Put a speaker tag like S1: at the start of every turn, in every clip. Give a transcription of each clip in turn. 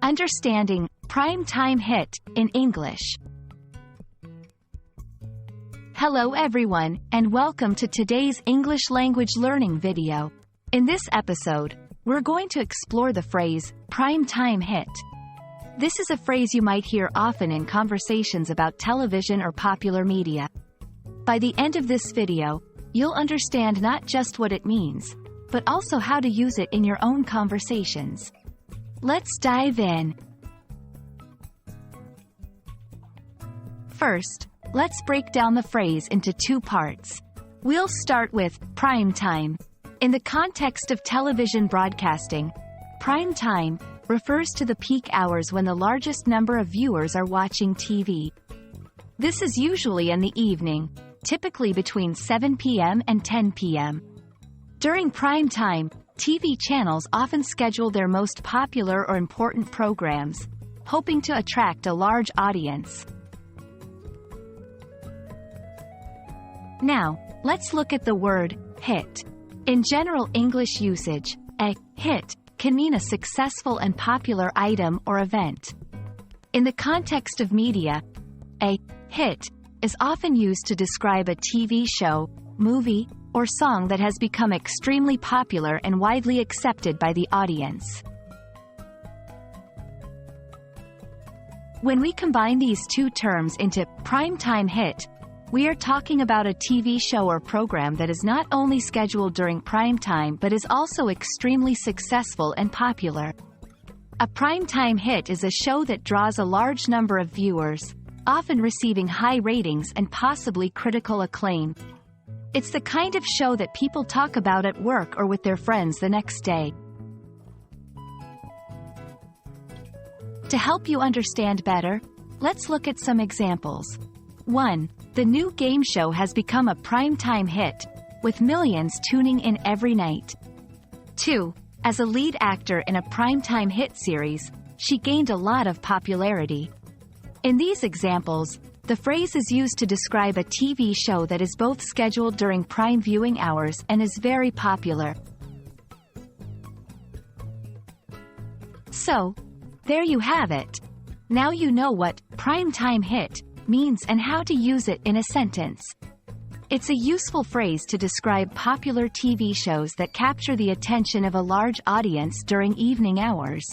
S1: Understanding prime time hit in English. Hello everyone, and welcome to today's English language learning video. In this episode, we're going to explore the phrase prime time hit. This is a phrase you might hear often in conversations about television or popular media. By the end of this video, you'll understand not just what it means, but also how to use it in your own conversations. Let's dive in. First, let's break down the phrase into two parts. We'll start with prime time. In the context of television broadcasting, prime time refers to the peak hours when the largest number of viewers are watching TV. This is usually in the evening, typically between 7 p.m. and 10 p.m. During prime time, TV channels often schedule their most popular or important programs, hoping to attract a large audience. Now, let's look at the word hit. In general English usage, a hit can mean a successful and popular item or event. In the context of media, a hit is often used to describe a TV show, movie, or song that has become extremely popular and widely accepted by the audience. When we combine these two terms into primetime hit, we are talking about a TV show or program that is not only scheduled during prime time but is also extremely successful and popular. A primetime hit is a show that draws a large number of viewers, often receiving high ratings and possibly critical acclaim. It's the kind of show that people talk about at work or with their friends the next day. To help you understand better, let's look at some examples. 1. The new game show has become a primetime hit, with millions tuning in every night. 2. As a lead actor in a primetime hit series, she gained a lot of popularity. In these examples, the phrase is used to describe a TV show that is both scheduled during prime viewing hours and is very popular. So, there you have it. Now you know what primetime hit means and how to use it in a sentence. It's a useful phrase to describe popular TV shows that capture the attention of a large audience during evening hours.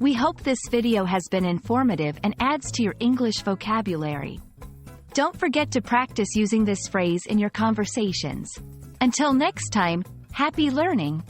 S1: We hope this video has been informative and adds to your English vocabulary. Don't forget to practice using this phrase in your conversations. Until next time, happy learning!